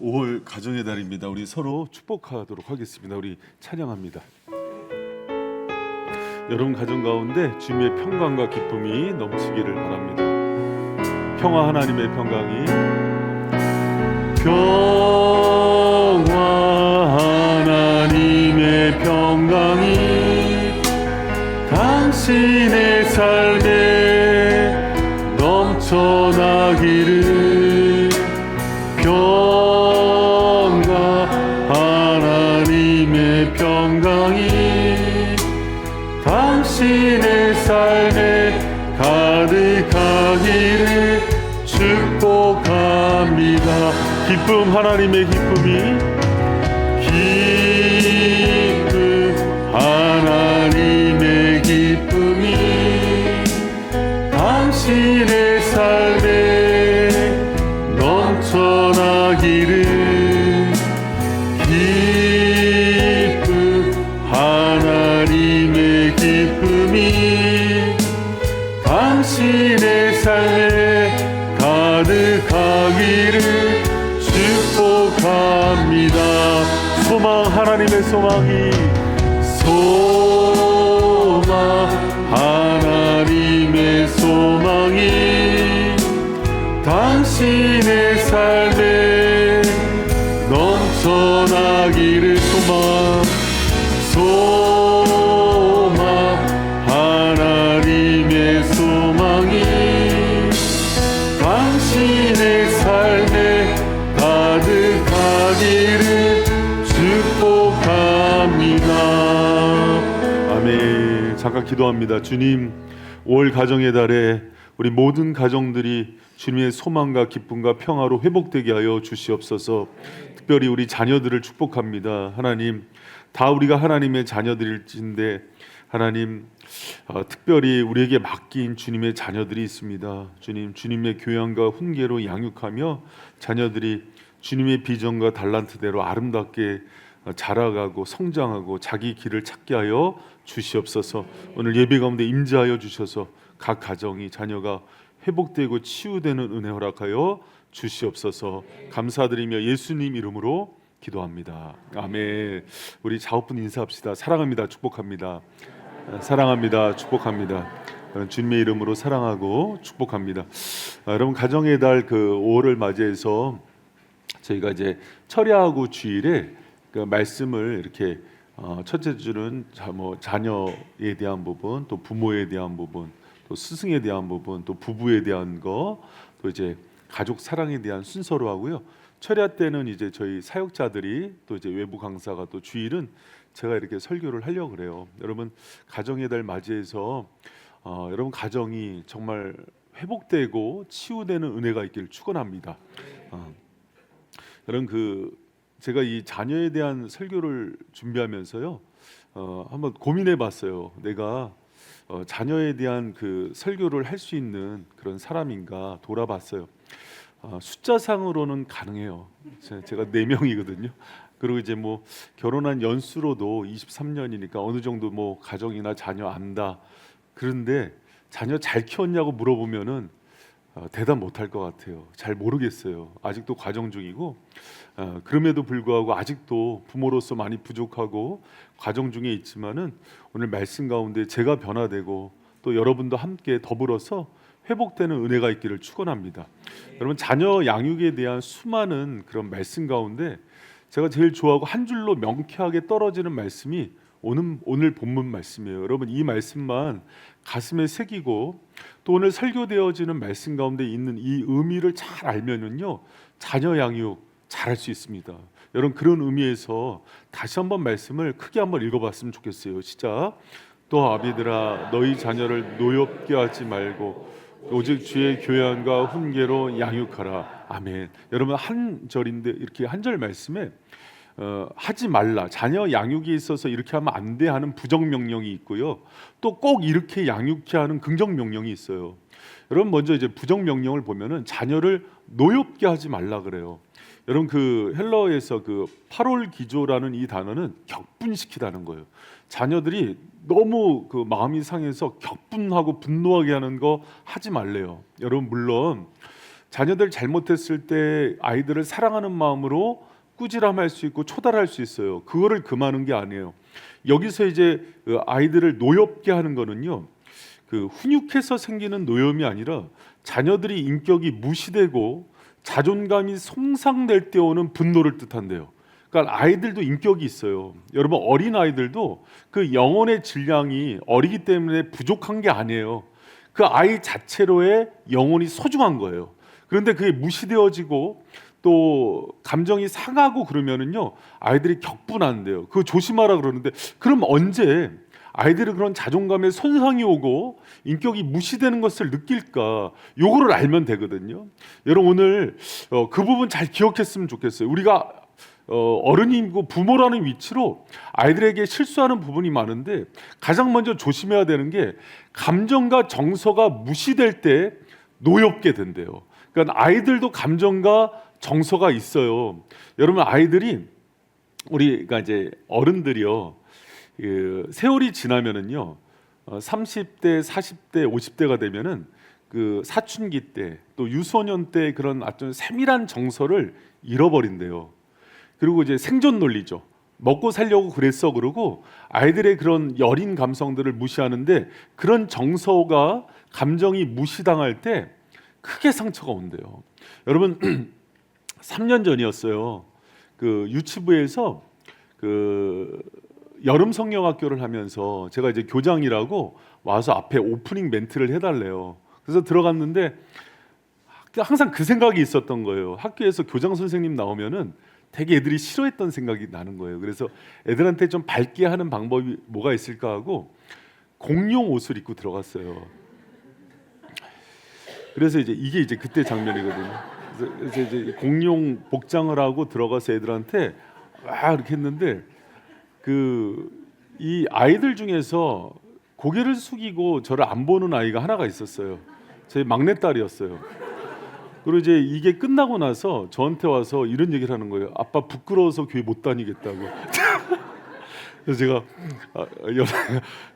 5월 가정의 달입니다. 우리 서로 축복하도록 하겠습니다. 우리 찬양합니다. 여러분 가정 가운데 주님의 평강과 기쁨이 넘치기를 바랍니다. 평화 하나님의 평강이 당신의 삶에 넘쳐나기를 하나님의 평강이 당신의 삶에 가득하기를 축복합니다. 기쁨 하나님의 기쁨이 하나님의 기쁨이 당신의 삶에 넘쳐나기를 하나님의 기쁨이 당신의 삶에 가득하기를 축복합니다. 소망 하나님의 소망이 하나님의 소망이 당신의 삶에 넘쳐나기를 하나님의 소망이 당신의 삶에 가득하기를 축복합니다. 아멘. 잠깐 기도합니다. 주님, 5월 가정의 달에 우리 모든 가정들이 주님의 소망과 기쁨과 평화로 회복되게 하여 주시옵소서. 특별히 우리 자녀들을 축복합니다. 하나님, 다 우리가 하나님의 자녀들일진데 하나님, 특별히 우리에게 맡긴 주님의 자녀들이 있습니다. 주님, 주님의 교양과 훈계로 양육하며 자녀들이 주님의 비전과 달란트대로 아름답게 자라가고 성장하고 자기 길을 찾게 하여 주시옵소서. 오늘 예배 가운데 임재하여 주셔서 각 가정이 자녀가 회복되고 치유되는 은혜 허락하여 주시옵소서. 감사드리며 예수님 이름으로 기도합니다. 아멘. 우리 좌우분 인사합시다. 사랑합니다. 축복합니다. 사랑합니다. 축복합니다. 주님의 이름으로 사랑하고 축복합니다. 여러분 가정의 달 그 5월을 맞이해서 저희가 이제 철야하고 주일에 그 말씀을 이렇게 첫째 주는 자녀에 대한 부분, 또 부모에 대한 부분, 또 스승에 대한 부분, 또 부부에 대한 거, 또 이제 가족 사랑에 대한 순서로 하고요. 철야 때는 이제 저희 사역자들이 또 이제 외부 강사가 또 주일은 제가 이렇게 설교를 하려고 그래요. 여러분 가정의 달 맞이해서 여러분 가정이 정말 회복되고 치유되는 은혜가 있기를 축원합니다. 여러분 제가 이 자녀에 대한 설교를 준비하면서요 한번 고민해봤어요. 내가 자녀에 대한 그 설교를 할 수 있는 그런 사람인가 돌아봤어요. 숫자상으로는 가능해요. 제가 4명이거든요. 그리고 이제 뭐 결혼한 연수로도 23년이니까 어느 정도 뭐 가정이나 자녀 안다. 그런데 자녀 잘 키웠냐고 물어보면은 대답 못할 것 같아요. 잘 모르겠어요. 아직도 과정 중이고 그럼에도 불구하고 아직도 부모로서 많이 부족하고 과정 중에 있지만은 오늘 말씀 가운데 제가 변화되고 또 여러분도 함께 더불어서 회복되는 은혜가 있기를 축원합니다. 여러분 자녀 양육에 대한 수많은 그런 말씀 가운데 제가 제일 좋아하고 한 줄로 명쾌하게 떨어지는 말씀이 오늘 본문 말씀이에요. 여러분 이 말씀만 가슴에 새기고 또 오늘 설교되어지는 말씀 가운데 있는 이 의미를 잘 알면은요 자녀 양육 잘할 수 있습니다. 여러분 그런 의미에서 다시 한번 말씀을 크게 한번 읽어봤으면 좋겠어요. 시작. 또 아비들아 너희 자녀를 노엽게 하지 말고 오직 주의 교양과 훈계로 양육하라. 아멘. 여러분 한 절인데 이렇게 한 절 말씀에 하지 말라, 자녀 양육에 있어서 이렇게 하면 안 돼 하는 부정 명령이 있고요. 또 꼭 이렇게 양육해야 하는 긍정 명령이 있어요. 여러분 먼저 이제 부정 명령을 보면은 자녀를 노엽게 하지 말라 그래요. 여러분 그 헬러어에서 그 파롤 기조라는 이 단어는 격분시키다는 거예요. 자녀들이 너무 그 마음이 상해서 격분하고 분노하게 하는 거 하지 말래요. 여러분 물론 자녀들 잘못했을 때 아이들을 사랑하는 마음으로 꾸지람할 수 있고 초달할 수 있어요. 그거를 금하는 게 아니에요. 여기서 이제 그 아이들을 노엽게 하는 거는요, 그 훈육해서 생기는 노염이 아니라 자녀들이 인격이 무시되고 자존감이 손상될 때 오는 분노를 뜻한대요. 그러니까 아이들도 인격이 있어요. 여러분, 어린 아이들도 그 영혼의 질량이 어리기 때문에 부족한 게 아니에요. 그 아이 자체로의 영혼이 소중한 거예요. 그런데 그게 무시되어지고 또 감정이 상하고 그러면은요, 아이들이 격분한대요. 그거 조심하라 그러는데, 그럼 언제 아이들이 그런 자존감에 손상이 오고 인격이 무시되는 것을 느낄까? 요거를 알면 되거든요. 여러분, 오늘 그 부분 잘 기억했으면 좋겠어요. 우리가 어른이고 부모라는 위치로 아이들에게 실수하는 부분이 많은데, 가장 먼저 조심해야 되는 게 감정과 정서가 무시될 때 노엽게 된대요. 그러니까 아이들도 감정과 정서가 있어요. 여러분, 아이들이, 우리가 이제 어른들이요, 그 세월이 지나면은요, 30대, 40대, 50대가 되면은 그 사춘기 때 또 유소년 때 그런 아주 세밀한 정서를 잃어버린대요. 그리고 이제 생존 논리죠. 먹고 살려고 그랬어 그러고 아이들의 그런 여린 감성들을 무시하는데, 그런 정서가 감정이 무시당할 때 크게 상처가 온대요. 여러분, 3년 전이었어요. 그 유치부에서 그 여름 성경학교를 하면서 제가 이제 교장이라고 와서 앞에 오프닝 멘트를 해달래요. 그래서 들어갔는데 항상 그 생각이 있었던 거예요. 학교에서 교장 선생님 나오면은 되게 애들이 싫어했던 생각이 나는 거예요. 그래서 애들한테 좀 밝게 하는 방법이 뭐가 있을까 하고 공룡 옷을 입고 들어갔어요. 그래서 이게 이제 그때 장면이거든요. 그래서 이제 공룡 복장을 하고 들어가서 애들한테 와 이렇게 했는데, 이 아이들 중에서 고개를 숙이고 저를 안 보는 아이가 하나가 있었어요. 제 막내딸이었어요. 그리고 이제 이게 끝나고 나서 저한테 와서 이런 얘기를 하는 거예요. 아빠 부끄러워서 교회 못 다니겠다고. 그래서 제가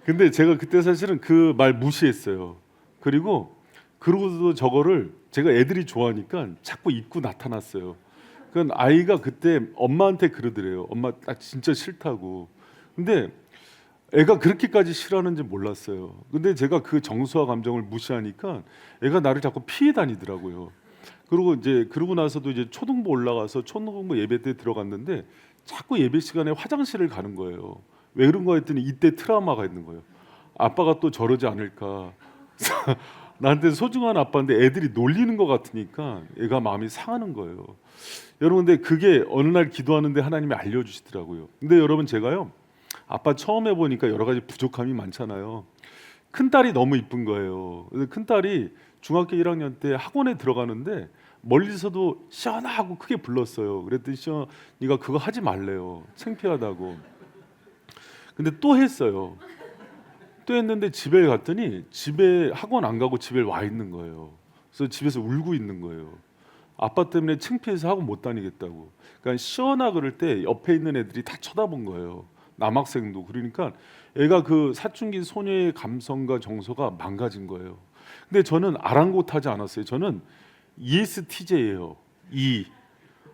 근데 제가 그때 사실은 그 말 무시했어요. 그러고도 저거를 제가 애들이 좋아하니까 자꾸 입고 나타났어요. 그건 아이가 그때 엄마한테 그러더래요. 엄마 나 진짜 싫다고. 근데 애가 그렇게까지 싫어하는지 몰랐어요. 근데 제가 그 정서와 감정을 무시하니까 애가 나를 자꾸 피해 다니더라고요. 그러고 나서도 이제 초등부 올라가서 초등부 예배 때 들어갔는데 자꾸 예배 시간에 화장실을 가는 거예요. 왜 그런 거 했더니 이때 트라우마가 있는 거예요. 아빠가 또 저러지 않을까. 나한테 소중한 아빠인데 애들이 놀리는 것 같으니까 애가 마음이 상하는 거예요. 여러분, 근데 그게 어느 날 기도하는데 하나님이 알려주시더라고요. 근데 여러분, 제가요, 아빠 처음 해보니까 여러 가지 부족함이 많잖아요. 큰 딸이 너무 이쁜 거예요. 큰 딸이 중학교 1학년 때 학원에 들어가는데 멀리서도 시연아 하고 크게 불렀어요. 그랬더니 시연이가 그거 하지 말래요. 창피하다고. 근데 또 했어요. 또 했는데 집에 갔더니 집에 학원 안 가고 집에 와 있는 거예요. 그래서 집에서 울고 있는 거예요. 아빠 때문에 창피해서 학원 못 다니겠다고. 그러니까 시원하 그럴 때 옆에 있는 애들이 다 쳐다본 거예요. 남학생도. 그러니까 애가 그 사춘기 소녀의 감성과 정서가 망가진 거예요. 근데 저는 아랑곳하지 않았어요. 저는 ESTJ예요. E.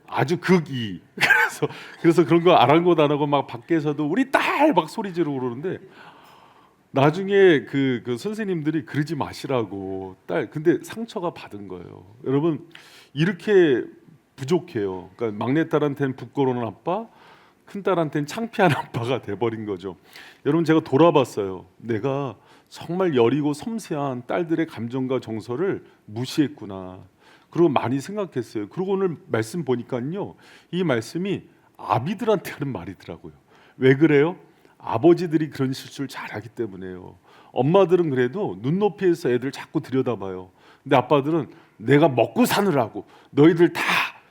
아주 극E. 그래서 그런 거 아랑곳 안 하고 막 밖에서도 우리 딸 막 소리 지르고 그러는데, 나중에 그 선생님들이 그러지 마시라고 딸, 근데 상처가 받은 거예요. 여러분, 이렇게 부족해요. 그러니까 막내딸한테는 부끄러운 아빠, 큰딸한테는 창피한 아빠가 돼버린 거죠. 여러분, 제가 돌아봤어요. 내가 정말 여리고 섬세한 딸들의 감정과 정서를 무시했구나. 그리고 많이 생각했어요. 그리고 오늘 말씀 보니까요, 이 말씀이 아비들한테 하는 말이더라고요. 왜 그래요? 아버지들이 그런 실수를 잘하기 때문에요. 엄마들은 그래도 눈높이에서 애들 자꾸 들여다봐요. 근데 아빠들은 내가 먹고 사느라고, 너희들 다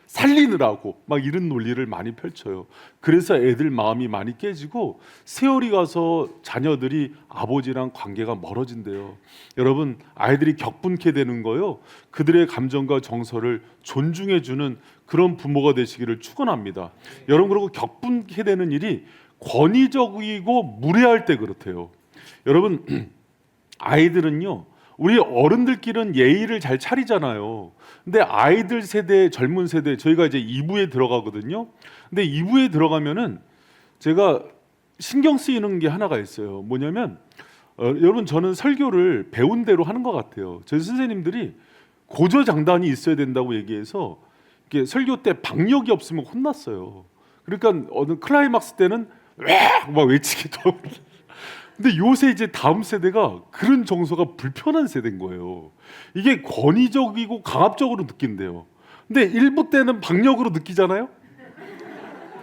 살리느라고 막 이런 논리를 많이 펼쳐요. 그래서 애들 마음이 많이 깨지고 세월이 가서 자녀들이 아버지랑 관계가 멀어진대요. 여러분, 아이들이 격분케 되는 거요, 그들의 감정과 정서를 존중해주는 그런 부모가 되시기를 축원합니다. 여러분, 그리고 격분케 되는 일이 권위적이고 무례할 때 그렇대요. 여러분, 아이들은요, 우리 어른들끼리는 예의를 잘 차리잖아요. 근데 아이들 세대, 젊은 세대, 저희가 이제 2부에 들어가거든요. 근데 2부에 들어가면은 제가 신경 쓰이는 게 하나가 있어요. 뭐냐면 여러분, 저는 설교를 배운 대로 하는 것 같아요. 저희 선생님들이 고저장단이 있어야 된다고 얘기해서 이게 설교 때 박력이 없으면 혼났어요. 그러니까 어느 클라이막스 때는 막 외치기도 하고. 근데 요새 이제 다음 세대가 그런 정서가 불편한 세대인 거예요. 이게 권위적이고 강압적으로 느낀대요. 근데 1부 때는 박력으로 느끼잖아요.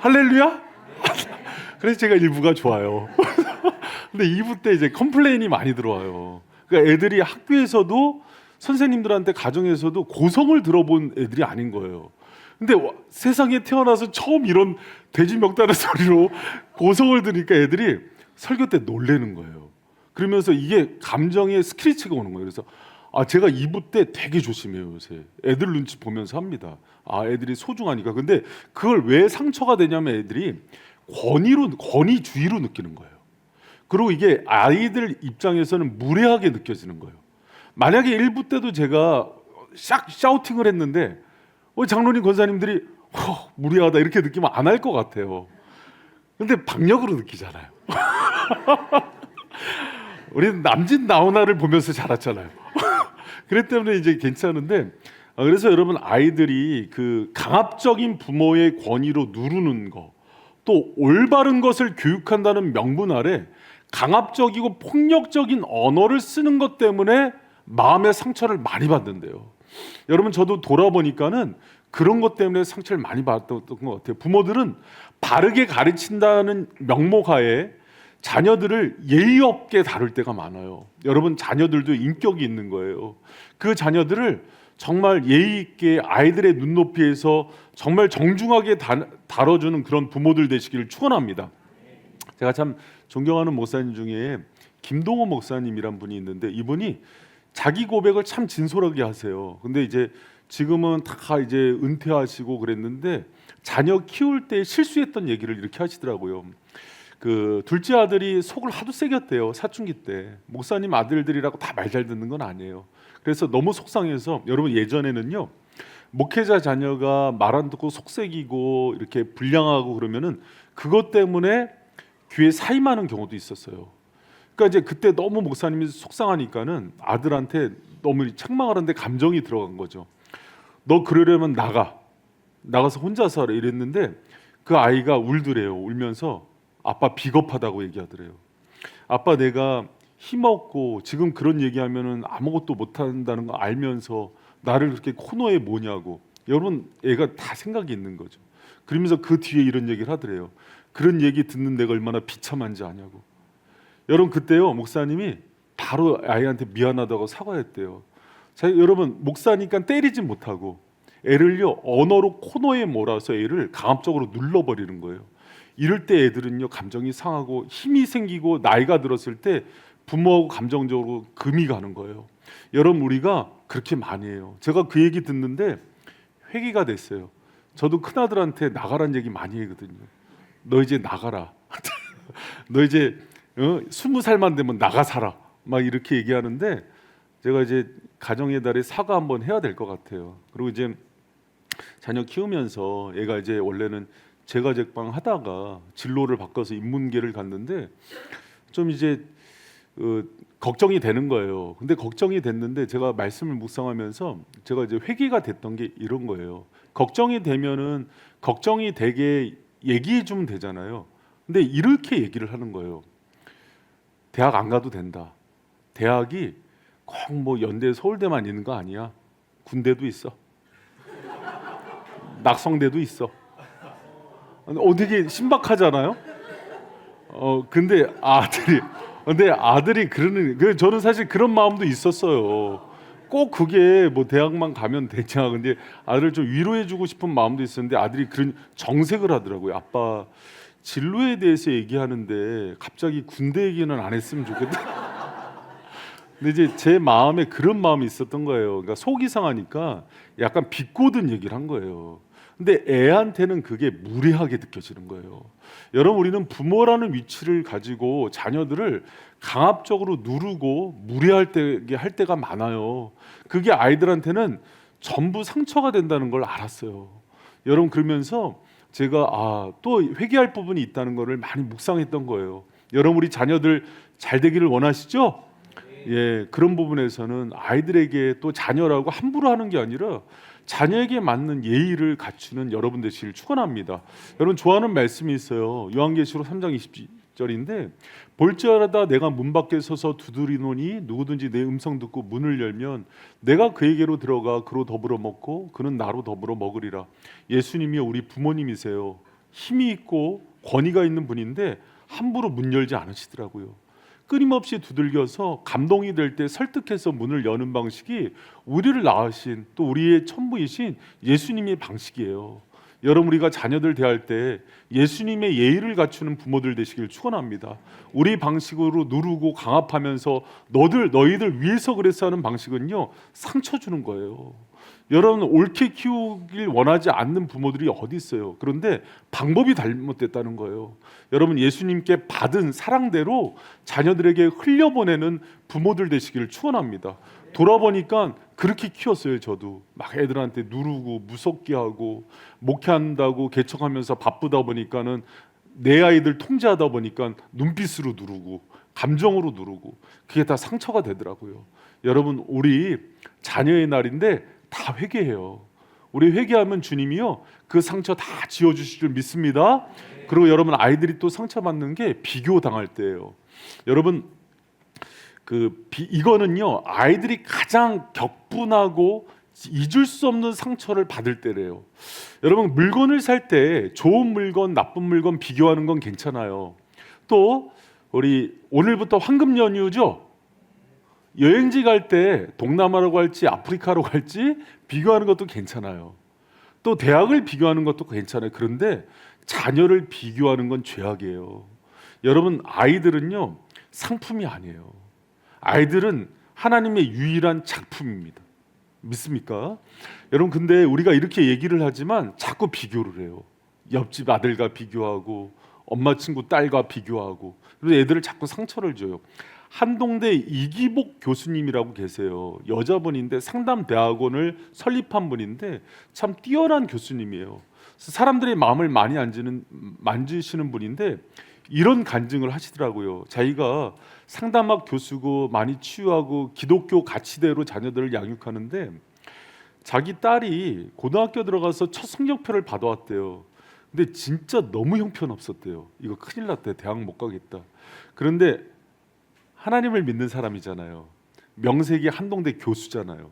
할렐루야? 그래서 제가 1부가 좋아요. 근데 2부 때 이제 컴플레인이 많이 들어와요. 그러니까 애들이 학교에서도 선생님들한테 가정에서도 고성을 들어본 애들이 아닌 거예요. 근데 세상에 태어나서 처음 이런 돼지 멱다는 소리로 고성을 들으니까 애들이 설교 때 놀래는 거예요. 그러면서 이게 감정의 스크래치가 오는 거예요. 그래서 제가 2부 때 되게 조심해요. 요새 애들 눈치 보면서 합니다. 애들이 소중하니까. 근데 그걸 왜 상처가 되냐면 애들이 권위주의로 느끼는 거예요. 그리고 이게 아이들 입장에서는 무례하게 느껴지는 거예요. 만약에 1부 때도 제가 샤우팅을 했는데 장로님 권사님들이 무례하다 이렇게 느끼면 안 할 것 같아요. 근데 박력으로 느끼잖아요. 우리는 남진 나훈아를 보면서 자랐잖아요. 그랬기 때문에 이제 괜찮은데, 그래서 여러분, 아이들이 그 강압적인 부모의 권위로 누르는 거, 또 올바른 것을 교육한다는 명분 아래 강압적이고 폭력적인 언어를 쓰는 것 때문에 마음의 상처를 많이 받는데요. 여러분, 저도 돌아보니까는 그런 것 때문에 상처를 많이 받았던 것 같아요. 부모들은 바르게 가르친다는 명목하에 자녀들을 예의 없게 다룰 때가 많아요. 여러분, 자녀들도 인격이 있는 거예요. 그 자녀들을 정말 예의 있게 아이들의 눈높이에서 정말 정중하게 다뤄주는 그런 부모들 되시기를 축원합니다. 제가 참 존경하는 목사님 중에 김동호 목사님이란 분이 있는데, 이분이 자기 고백을 참 진솔하게 하세요. 근데 이제 지금은 다 이제 은퇴하시고 그랬는데 자녀 키울 때 실수했던 얘기를 이렇게 하시더라고요. 그 둘째 아들이 속을 하도 새겼대요. 사춘기 때. 목사님 아들들이라고 다 말 잘 듣는 건 아니에요. 그래서 너무 속상해서, 여러분, 예전에는요, 목회자 자녀가 말 안 듣고 속새기고 이렇게 불량하고 그러면은 그것 때문에 교회 사임하는 경우도 있었어요. 그러니까 이제 그때 너무 목사님이 속상하니까는 아들한테 너무 책망하는데 감정이 들어간 거죠. 너 그러려면 나가서 혼자서 하라 이랬는데, 그 아이가 울더래요. 울면서 아빠 비겁하다고 얘기하더래요. 아빠, 내가 힘없고 지금 그런 얘기하면은 아무것도 못한다는 거 알면서 나를 그렇게 코너에 뭐냐고. 여러분, 애가 다 생각이 있는 거죠. 그러면서 그 뒤에 이런 얘기를 하더래요. 그런 얘기 듣는 내가 얼마나 비참한지 아냐고. 여러분, 그때요, 목사님이 바로 아이한테 미안하다고 사과했대요. 여러분, 목사니까 때리진 못하고 애를요, 언어로 코너에 몰아서 애를 강압적으로 눌러버리는 거예요. 이럴 때 애들은요, 감정이 상하고 힘이 생기고 나이가 들었을 때 부모하고 감정적으로 금이 가는 거예요. 여러분, 우리가 그렇게 많이 해요. 제가 그 얘기 듣는데 회개가 됐어요. 저도 큰아들한테 나가라는 얘기 많이 하거든요. 너 이제 나가라. 너 이제 20살만 되면 나가 살아. 막 이렇게 얘기하는데, 제가 이제 가정의 달에 사과 한번 해야 될 것 같아요. 그리고 이제 자녀 키우면서 얘가 이제 원래는 제과제빵 하다가 진로를 바꿔서 인문계를 갔는데 좀 이제 걱정이 되는 거예요. 근데 걱정이 됐는데 제가 말씀을 묵상하면서 제가 이제 회개가 됐던 게 이런 거예요. 걱정이 되면은 걱정이 되게 얘기해 주면 되잖아요. 근데 이렇게 얘기를 하는 거예요. 대학 안 가도 된다. 대학이 꼭 뭐 연대 서울대만 있는 거 아니야. 군대도 있어. 낙성대도 있어. 되게 신박하잖아요. 근데 아들이 그러는. 저는 사실 그런 마음도 있었어요. 꼭 그게 뭐 대학만 가면 되냐. 근데 아들을 좀 위로해주고 싶은 마음도 있었는데 아들이 그런 정색을 하더라고요. 아빠, 진로에 대해서 얘기하는데 갑자기 군대 얘기는 안 했으면 좋겠다. 근데 이제 제 마음에 그런 마음이 있었던 거예요. 그러니까 속이 상하니까 약간 비꼬든 얘기를 한 거예요. 근데 애한테는 그게 무례하게 느껴지는 거예요. 여러분, 우리는 부모라는 위치를 가지고 자녀들을 강압적으로 누르고 무례하게 할 때가 많아요. 그게 아이들한테는 전부 상처가 된다는 걸 알았어요. 여러분, 그러면서 제가 또 회개할 부분이 있다는 것을 많이 묵상했던 거예요. 여러분, 우리 자녀들 잘 되기를 원하시죠? 예, 그런 부분에서는 아이들에게 또 자녀라고 함부로 하는 게 아니라 자녀에게 맞는 예의를 갖추는 여러분 되시길 축원합니다. 여러분, 좋아하는 말씀이 있어요. 요한계시록 3장 20절인데, 볼지어다 내가 문 밖에 서서 두드리노니 누구든지 내 음성 듣고 문을 열면 내가 그에게로 들어가 그로 더불어 먹고 그는 나로 더불어 먹으리라. 예수님이 우리 부모님이세요. 힘이 있고 권위가 있는 분인데 함부로 문 열지 않으시더라고요. 끊임없이 두들겨서 감동이 될 때 설득해서 문을 여는 방식이 우리를 낳으신 또 우리의 천부이신 예수님의 방식이에요. 여러분, 우리가 자녀들 대할 때 예수님의 예의를 갖추는 부모들 되시길 축원합니다. 우리 방식으로 누르고 강압하면서 너희들 위해서 그래서 하는 방식은요, 상처 주는 거예요. 여러분, 옳게 키우길 원하지 않는 부모들이 어디 있어요. 그런데 방법이 잘못됐다는 거예요. 여러분, 예수님께 받은 사랑대로 자녀들에게 흘려보내는 부모들 되시기를 축원합니다. 돌아보니까 그렇게 키웠어요. 저도 막 애들한테 누르고 무섭게 하고, 목회한다고 개척하면서 바쁘다 보니까는 내 아이들 통제하다 보니까 눈빛으로 누르고 감정으로 누르고, 그게 다 상처가 되더라고요. 여러분, 우리 자녀의 날인데 다 회개해요. 우리 회개하면 주님이요, 그 상처 다 지워주실 줄 믿습니다. 그리고 여러분, 아이들이 또 상처받는 게 비교당할 때예요. 여러분, 이거는요, 아이들이 가장 격분하고 잊을 수 없는 상처를 받을 때래요. 여러분, 물건을 살 때 좋은 물건, 나쁜 물건 비교하는 건 괜찮아요. 또 우리 오늘부터 황금 연휴죠. 여행지 갈 때 동남아로 갈지 아프리카로 갈지 비교하는 것도 괜찮아요. 또 대학을 비교하는 것도 괜찮아요. 그런데 자녀를 비교하는 건 죄악이에요. 여러분, 아이들은요, 상품이 아니에요. 아이들은 하나님의 유일한 작품입니다. 믿습니까? 여러분, 근데 우리가 이렇게 얘기를 하지만 자꾸 비교를 해요. 옆집 아들과 비교하고 엄마 친구 딸과 비교하고, 그래서 애들을 자꾸 상처를 줘요. 한동대 이기복 교수님이라고 계세요. 여자분인데 상담대학원을 설립한 분인데 참 뛰어난 교수님이에요. 사람들의 마음을 많이 만지시는 분인데 이런 간증을 하시더라고요. 자기가 상담학 교수고 많이 치유하고 기독교 가치대로 자녀들을 양육하는데 자기 딸이 고등학교 들어가서 첫 성적표를 받아왔대요. 근데 진짜 너무 형편없었대요. 이거 큰일 났대. 대학 못 가겠다. 그런데 하나님을 믿는 사람이잖아요. 명색이 한동대 교수잖아요.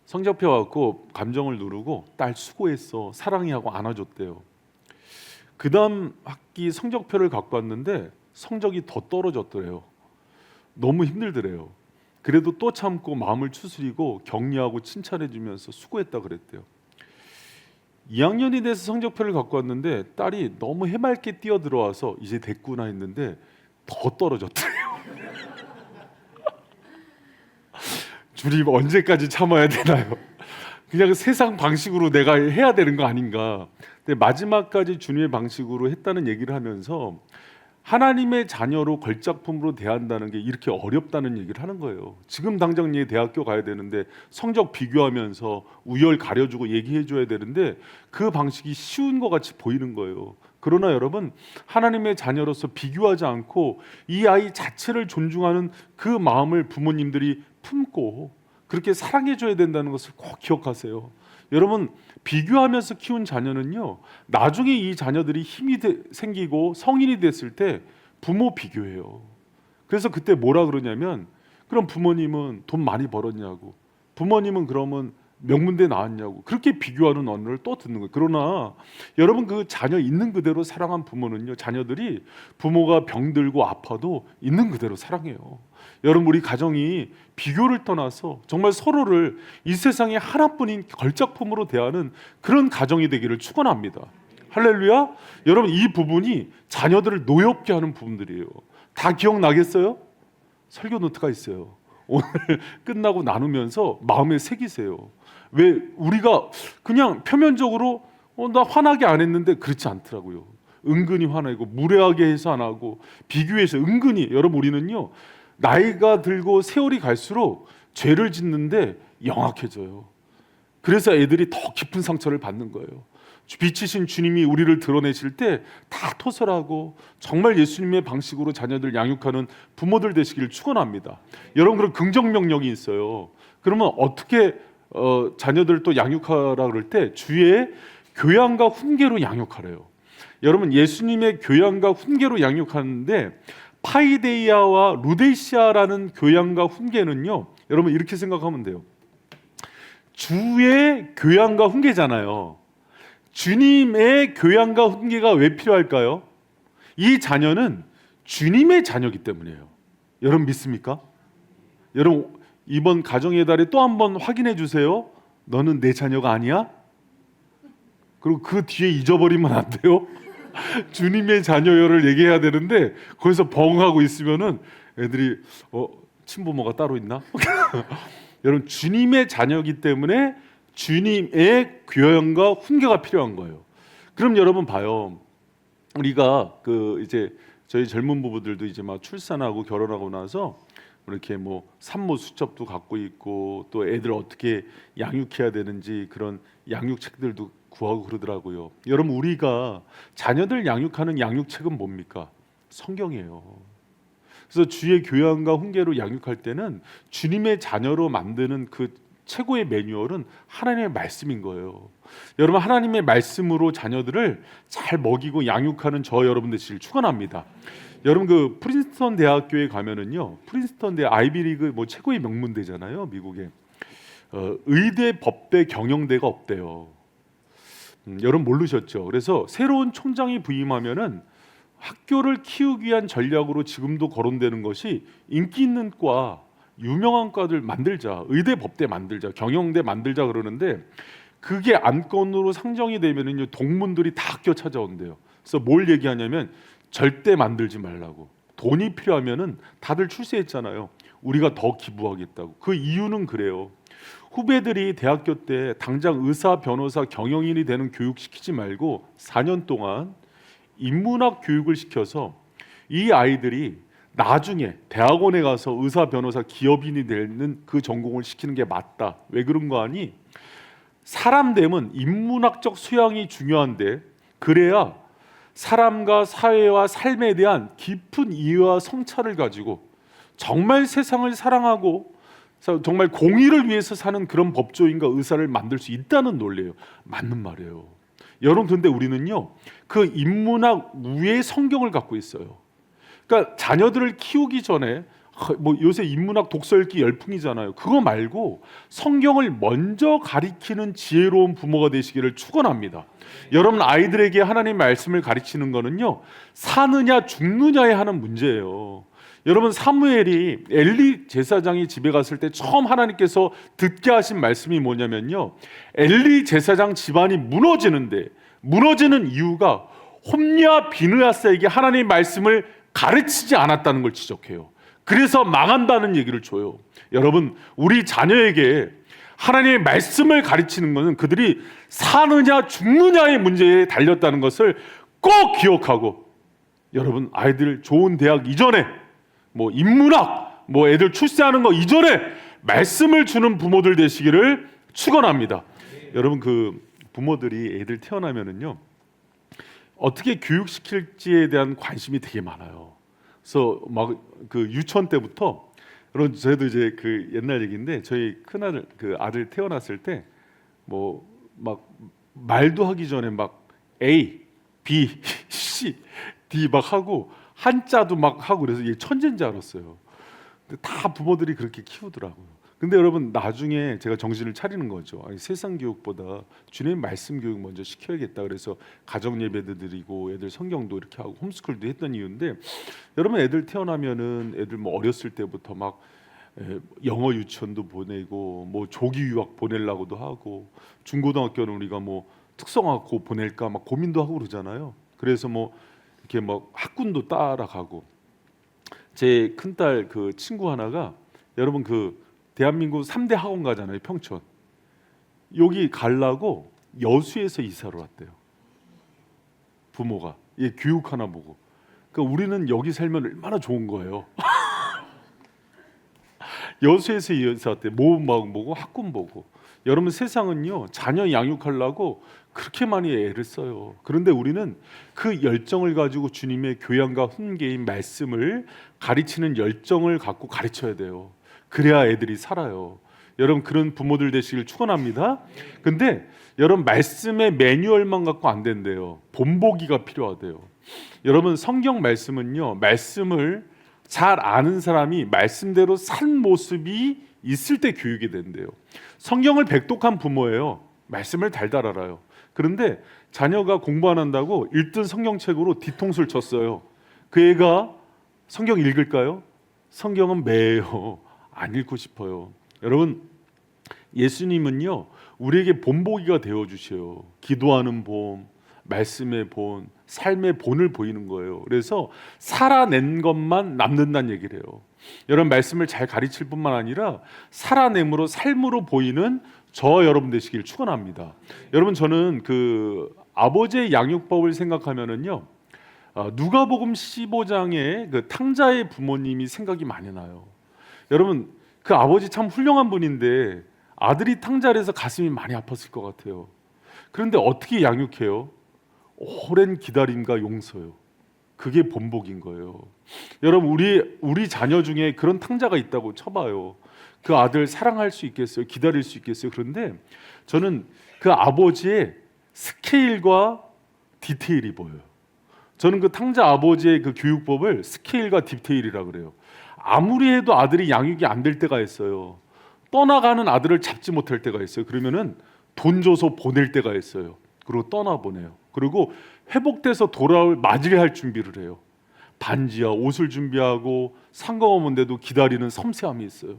성적표 갖고 감정을 누르고 딸 수고했어, 사랑해 하고 안아줬대요. 그 다음 학기 성적표를 갖고 왔는데 성적이 더 떨어졌더래요. 너무 힘들더래요. 그래도 또 참고 마음을 추스리고 격려하고 칭찬해주면서 수고했다 그랬대요. 2학년이 돼서 성적표를 갖고 왔는데 딸이 너무 해맑게 뛰어들어와서 이제 됐구나 했는데 더 떨어졌대요. 주님, 언제까지 참아야 되나요? 그냥 세상 방식으로 내가 해야 되는 거 아닌가. 근데 마지막까지 주님의 방식으로 했다는 얘기를 하면서 하나님의 자녀로 걸작품으로 대한다는 게 이렇게 어렵다는 얘기를 하는 거예요. 지금 당장 얘 대학교 가야 되는데 성적 비교하면서 우열 가려주고 얘기해줘야 되는데 그 방식이 쉬운 것 같이 보이는 거예요. 그러나 여러분, 하나님의 자녀로서 비교하지 않고 이 아이 자체를 존중하는 그 마음을 부모님들이 품고 그렇게 사랑해줘야 된다는 것을 꼭 기억하세요. 여러분, 비교하면서 키운 자녀는요, 나중에 이 자녀들이 힘이 생기고 성인이 됐을 때 부모 비교해요. 그래서 그때 뭐라 그러냐면, 그럼 부모님은 돈 많이 벌었냐고, 부모님은 그러면 명문대 나왔냐고, 그렇게 비교하는 언어를 또 듣는 거예요. 그러나 여러분, 그 자녀 있는 그대로 사랑한 부모는요, 자녀들이 부모가 병들고 아파도 있는 그대로 사랑해요. 여러분, 우리 가정이 비교를 떠나서 정말 서로를 이 세상에 하나뿐인 걸작품으로 대하는 그런 가정이 되기를 축원합니다. 할렐루야. 여러분, 이 부분이 자녀들을 노엽게 하는 부분들이에요. 다 기억나겠어요? 설교 노트가 있어요. 오늘 끝나고 나누면서 마음에 새기세요. 왜 우리가 그냥 표면적으로 나 화나게 안 했는데 그렇지 않더라고요. 은근히 화내고 무례하게 해서 안 하고 비교해서 은근히 여러분 우리는요 나이가 들고 세월이 갈수록 죄를 짓는데 영악해져요. 그래서 애들이 더 깊은 상처를 받는 거예요. 빛이신 주님이 우리를 드러내실 때 다 토설하고 정말 예수님의 방식으로 자녀들 양육하는 부모들 되시기를 축원합니다. 여러분 그런 긍정 명령이 있어요. 그러면 어떻게 자녀들을 또 양육하라 그럴 때 주의 교양과 훈계로 양육하래요. 여러분 예수님의 교양과 훈계로 양육하는데 파이데이아와 루데시아라는 교양과 훈계는요. 여러분 이렇게 생각하면 돼요. 주의 교양과 훈계잖아요. 주님의 교양과 훈계가 왜 필요할까요? 이 자녀는 주님의 자녀이기 때문이에요. 여러분 믿습니까? 여러분 이번 가정의 달에 또 한 번 확인해 주세요. 너는 내 자녀가 아니야? 그리고 그 뒤에 잊어버리면 안 돼요. 주님의 자녀여를 얘기해야 되는데 거기서 벙하고 있으면은 애들이 친부모가 따로 있나? 여러분 주님의 자녀이기 때문에 주님의 교양과 훈계가 필요한 거예요. 그럼 여러분 봐요. 우리가 이제 저희 젊은 부부들도 이제 막 출산하고 결혼하고 나서 이렇게 뭐 산모 수첩도 갖고 있고 또 애들 어떻게 양육해야 되는지 그런 양육 책들도 구하고 그러더라고요. 여러분 우리가 자녀들 양육하는 양육책은 뭡니까? 성경이에요. 그래서 주의 교양과 훈계로 양육할 때는 주님의 자녀로 만드는 그 최고의 매뉴얼은 하나님의 말씀인 거예요. 여러분 하나님의 말씀으로 자녀들을 잘 먹이고 양육하는 저 여러분 되시길 축원합니다. 여러분 그 프린스턴 대학교에 가면은요, 프린스턴 대 아이비리그 뭐 최고의 명문대잖아요, 미국에. 의대, 법대, 경영대가 없대요. 여러분 모르셨죠? 그래서 새로운 총장이 부임하면은 학교를 키우기 위한 전략으로 지금도 거론되는 것이 인기 있는 과, 유명한 과들 만들자, 의대, 법대 만들자, 경영대 만들자 그러는데 그게 안건으로 상정이 되면은요 동문들이 다 학교 찾아온대요. 그래서 뭘 얘기하냐면 절대 만들지 말라고. 돈이 필요하면은 다들 출세했잖아요. 우리가 더 기부하겠다고. 그 이유는 그래요. 후배들이 대학교 때 당장 의사, 변호사, 경영인이 되는 교육 시키지 말고 4년 동안 인문학 교육을 시켜서 이 아이들이 나중에 대학원에 가서 의사, 변호사, 기업인이 되는 그 전공을 시키는 게 맞다. 왜 그런 거 아니? 사람 되면 인문학적 수양이 중요한데 그래야 사람과 사회와 삶에 대한 깊은 이해와 성찰을 가지고 정말 세상을 사랑하고 정말 공의를 위해서 사는 그런 법조인과 의사를 만들 수 있다는 논리예요. 맞는 말이에요. 여러분 근데 우리는요 그 인문학 위에 성경을 갖고 있어요. 그러니까 자녀들을 키우기 전에 뭐 요새 인문학 독서 읽기 열풍이잖아요. 그거 말고 성경을 먼저 가리키는 지혜로운 부모가 되시기를 축원합니다. 여러분 아이들에게 하나님 말씀을 가르치는 거는요 사느냐 죽느냐에 하는 문제예요. 여러분 사무엘이 엘리 제사장이 집에 갔을 때 처음 하나님께서 듣게 하신 말씀이 뭐냐면요 엘리 제사장 집안이 무너지는데 무너지는 이유가 홈리와 비느하스에게 하나님의 말씀을 가르치지 않았다는 걸 지적해요. 그래서 망한다는 얘기를 줘요. 여러분 우리 자녀에게 하나님의 말씀을 가르치는 것은 그들이 사느냐 죽느냐의 문제에 달렸다는 것을 꼭 기억하고 여러분 아이들 좋은 대학 이전에 뭐 인문학 뭐 애들 출세하는 거 이전에 말씀을 주는 부모들 되시기를 축원합니다. 여러분 그 부모들이 애들 태어나면은요 어떻게 교육시킬지에 대한 관심이 되게 많아요. 그래서 막 그 유치원 때부터 그런 저희도 이제 그 옛날 얘기인데 저희 큰 아들 그 아들 태어났을 때 뭐 막 말도 하기 전에 막 A, B, C, D 막 하고 한자도 막 하고 그래서 얘 천재인 줄 알았어요. 근데 다 부모들이 그렇게 키우더라고요. 근데 여러분 나중에 제가 정신을 차리는 거죠. 아니, 세상 교육보다 주님의 말씀 교육 먼저 시켜야겠다. 그래서 가정 예배도 드리고 애들 성경도 이렇게 하고 홈스쿨도 했던 이유인데 여러분 애들 태어나면은 애들 뭐 어렸을 때부터 막 영어 유치원도 보내고 뭐 조기 유학 보내려고도 하고 중고등학교는 우리가 뭐 특성화고 보낼까 막 고민도 하고 그러잖아요. 그래서 뭐 이렇게 막 학군도 따라가고 제 큰딸 그 친구 하나가 여러분 그 대한민국 3대 학원 가잖아요. 평촌. 여기 가려고 여수에서 이사를 왔대요. 부모가 얘 교육 하나 보고. 그러니까 우리는 여기 살면 얼마나 좋은 거예요. 여수에서 이사 왔대. 모범마을 보고 학군 보고. 여러분 세상은요 자녀 양육하려고 그렇게 많이 애를 써요. 그런데 우리는 그 열정을 가지고 주님의 교양과 훈계인 말씀을 가르치는 열정을 갖고 가르쳐야 돼요. 그래야 애들이 살아요. 여러분 그런 부모들 되시길 축원합니다. 근데 여러분 말씀의 매뉴얼만 갖고 안 된대요. 본보기가 필요하대요. 여러분 성경 말씀은요 말씀을 잘 아는 사람이 말씀대로 산 모습이 있을 때 교육이 된대요. 성경을 백독한 부모예요. 말씀을 달달 알아요. 그런데 자녀가 공부 안 한다고 읽던 성경책으로 뒤통수를 쳤어요. 그 애가 성경 읽을까요? 성경은 매요. 안 읽고 싶어요. 여러분 예수님은요 우리에게 본보기가 되어 주셔요. 기도하는 본, 말씀의 본, 삶의 본을 보이는 거예요. 그래서 살아낸 것만 남는다는 얘기를 해요. 여러분 말씀을 잘 가르칠 뿐만 아니라 살아냄으로 삶으로 보이는 저 여러분 되시길 축원합니다. 여러분 저는 그 아버지의 양육법을 생각하면은요 누가복음 15장의 그 탕자의 부모님이 생각이 많이 나요. 여러분 그 아버지 참 훌륭한 분인데 아들이 탕자를 해서 가슴이 많이 아팠을 것 같아요. 그런데 어떻게 양육해요? 오랜 기다림과 용서요. 그게 본복인 거예요. 여러분 우리 자녀 중에 그런 탕자가 있다고 쳐봐요. 그 아들 사랑할 수 있겠어요? 기다릴 수 있겠어요? 그런데 저는 그 아버지의 스케일과 디테일이 보여요. 저는 그 탕자 아버지의 그 교육법을 스케일과 디테일이라 그래요. 아무리 해도 아들이 양육이 안 될 때가 있어요. 떠나가는 아들을 잡지 못할 때가 있어요. 그러면은 돈 줘서 보낼 때가 있어요. 그리고 떠나보내요. 그리고 회복돼서 돌아올 맞이할 준비를 해요. 반지와 옷을 준비하고 상관없는데도 기다리는 섬세함이 있어요.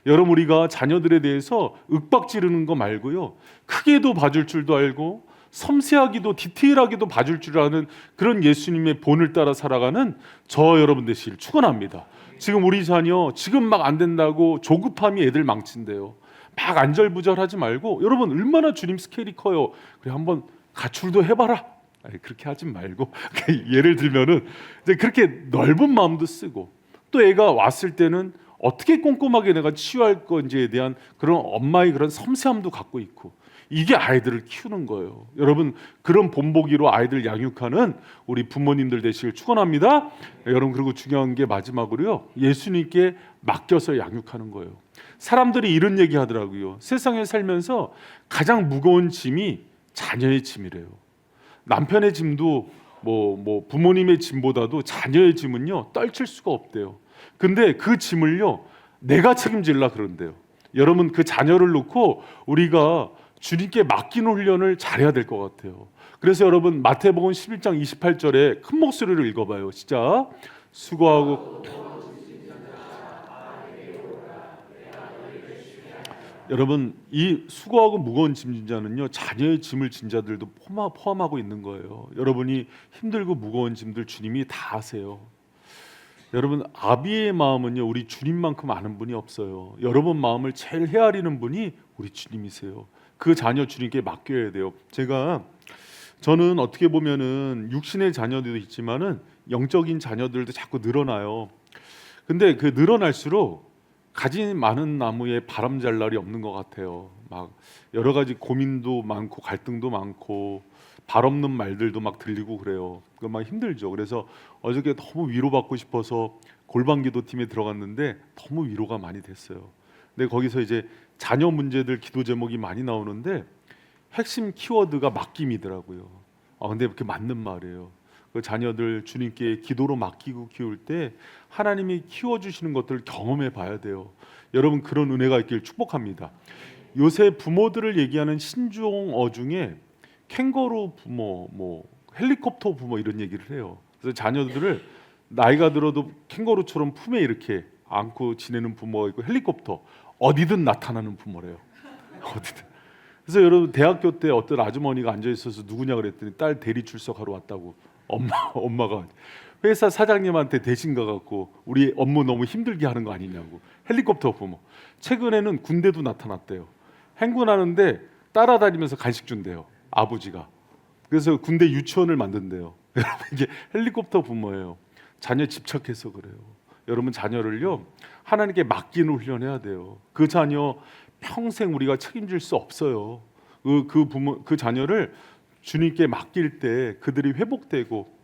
여러분 우리가 자녀들에 대해서 윽박 지르는 거 말고요. 크게도 봐줄 줄도 알고 섬세하기도 디테일하게도 봐줄 줄 아는 그런 예수님의 본을 따라 살아가는 저 여러분 되시길 축원합니다. 지금 우리 자녀 지금 막 안 된다고 조급함이 애들 망친대요. 막 안절부절하지 말고 여러분 얼마나 주님 스케일이 커요. 그래 한번 가출도 해봐라. 아니, 그렇게 하지 말고 예를 들면은 이제 그렇게 넓은 마음도 쓰고 또 애가 왔을 때는 어떻게 꼼꼼하게 내가 치유할 건지에 대한 그런 엄마의 그런 섬세함도 갖고 있고 이게 아이들을 키우는 거예요. 여러분 그런 본보기로 아이들 양육하는 우리 부모님들 되시길 축원합니다. 여러분 그리고 중요한 게 마지막으로요. 예수님께 맡겨서 양육하는 거예요. 사람들이 이런 얘기 하더라고요. 세상에 살면서 가장 무거운 짐이 자녀의 짐이래요. 남편의 짐도 뭐 부모님의 짐보다도 자녀의 짐은요 떨칠 수가 없대요. 근데 그 짐을요 내가 책임질라 그런대요. 여러분 그 자녀를 놓고 우리가 주님께 맡기는 훈련을 잘해야 될 것 같아요. 그래서 여러분 마태복음 11장 28절에 큰 목소리로 읽어봐요. 시작. 수고하고 여러분 이 수고하고 무거운 짐진 자는요 자녀의 짐을 진 자들도 포함하고 있는 거예요. 여러분이 힘들고 무거운 짐들 주님이 다 아세요. 여러분 아비의 마음은요 우리 주님만큼 아는 분이 없어요. 여러분 마음을 제일 헤아리는 분이 우리 주님이세요. 그 자녀 주님께 맡겨야 돼요. 저는 어떻게 보면은 육신의 자녀들도 있지만은 영적인 자녀들도 자꾸 늘어나요. 근데 그 늘어날수록 가지 많은 나무에 바람 잘 날이 없는 것 같아요. 막 여러 가지 고민도 많고 갈등도 많고 발 없는 말들도 막 들리고 그래요. 그 막 힘들죠. 그래서 어저께 너무 위로받고 싶어서 골방기도팀에 들어갔는데 너무 위로가 많이 됐어요. 근데 거기서 이제 자녀 문제들 기도 제목이 많이 나오는데 핵심 키워드가 맡김이더라고요. 근데 그렇게 맞는 말이에요. 그 자녀들 주님께 기도로 맡기고 키울 때 하나님이 키워주시는 것들을 경험해 봐야 돼요. 여러분 그런 은혜가 있길 축복합니다. 요새 부모들을 얘기하는 신조어 중에 캥거루 부모, 뭐 헬리콥터 부모 이런 얘기를 해요. 그래서 자녀들을 나이가 들어도 캥거루처럼 품에 이렇게 안고 지내는 부모가 있고 헬리콥터 어디든 나타나는 부모래요. 어디든. 그래서 여러분 대학교 때 어떤 아주머니가 앉아 있어서 누구냐 그랬더니 딸 대리 출석하러 왔다고 엄마가 회사 사장님한테 대신 가갖고 우리 업무 너무 힘들게 하는 거 아니냐고. 헬리콥터 부모. 최근에는 군대도 나타났대요. 행군하는데 따라다니면서 간식 준대요. 아버지가. 그래서 군대 유치원을 만든대요. 여러분 이게 헬리콥터 부모예요. 자녀 집착해서 그래요. 여러분 자녀를요 하나님께 맡기는 훈련해야 돼요. 그 자녀 평생 우리가 책임질 수 없어요. 그 부모 그 자녀를 주님께 맡길 때 그들이 회복되고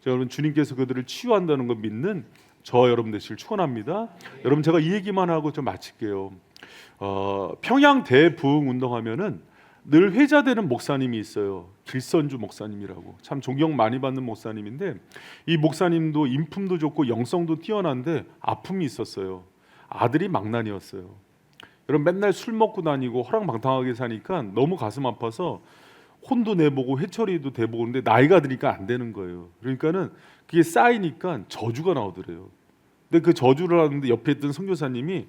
여러분 주님께서 그들을 치유한다는 걸 믿는 저 여러분 되시길 축원합니다. 여러분 제가 이 얘기만 하고 좀 마칠게요. 평양 대부흥 운동하면은 늘 회자되는 목사님이 있어요. 길선주 목사님이라고 참 존경 많이 받는 목사님인데 이 목사님도 인품도 좋고 영성도 뛰어난데 아픔이 있었어요. 아들이 망난이었어요. 여러분 맨날 술 먹고 다니고 허랑방탕하게 사니까 너무 가슴 아파서 혼도 내보고 회초리도 대보고 근데 나이가 드니까 안 되는 거예요. 그러니까는 그게 쌓이니까 저주가 나오더래요. 근데 그 저주를 하는데 옆에 있던 선교사님이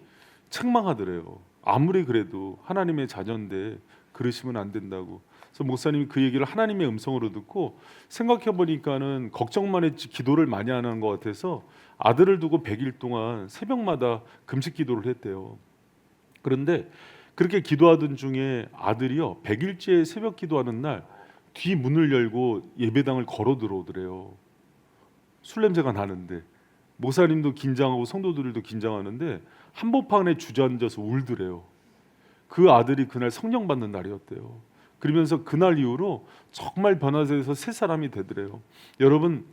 책망하더래요. 아무리 그래도 하나님의 자녀인데 그러시면 안 된다고. 그래서 목사님이 그 얘기를 하나님의 음성으로 듣고 생각해 보니까는 걱정만 했지 기도를 많이 안 하는 것 같아서 아들을 두고 100일 동안 새벽마다 금식 기도를 했대요. 그런데 그렇게 기도하던 중에 아들이요 100일째 새벽 기도하는 날 뒤 문을 열고 예배당을 걸어 들어오더래요. 술 냄새가 나는데 목사님도 긴장하고 성도들도 긴장하는데 한복판에 주저앉아서 울더래요. 그 아들이 그날 성령 받는 날이었대요. 그러면서 그날 이후로 정말 변화돼서 새 사람이 되더래요. 여러분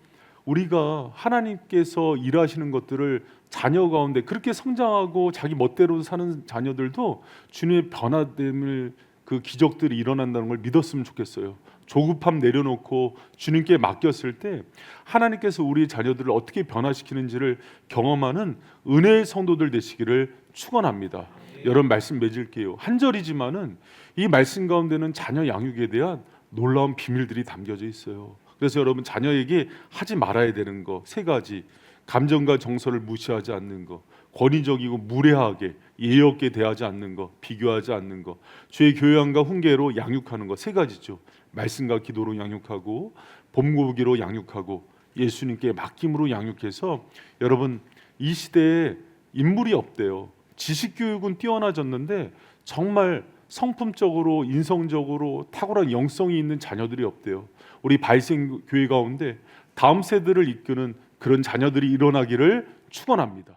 우리가 하나님께서 일하시는 것들을 자녀 가운데 그렇게 성장하고 자기 멋대로 사는 자녀들도 주님의 변화됨을 그 기적들이 일어난다는 걸 믿었으면 좋겠어요. 조급함 내려놓고 주님께 맡겼을 때 하나님께서 우리 자녀들을 어떻게 변화시키는지를 경험하는 은혜의 성도들 되시기를 축원합니다. 여러분 말씀 맺을게요. 한 절이지만은 이 말씀 가운데는 자녀 양육에 대한 놀라운 비밀들이 담겨져 있어요. 그래서 여러분 자녀에게 하지 말아야 되는 거 세 가지. 감정과 정서를 무시하지 않는 거, 권위적이고 무례하게 예의 없게 대하지 않는 거, 비교하지 않는 거, 주의 교양과 훈계로 양육하는 거 세 가지죠. 말씀과 기도로 양육하고 봄고기로 양육하고 예수님께 맡김으로 양육해서 여러분 이 시대에 인물이 없대요. 지식 교육은 뛰어나졌는데 정말 성품적으로 인성적으로 탁월한 영성이 있는 자녀들이 없대요. 우리 바이생 교회 가운데 다음 세대를 이끄는 그런 자녀들이 일어나기를 축원합니다.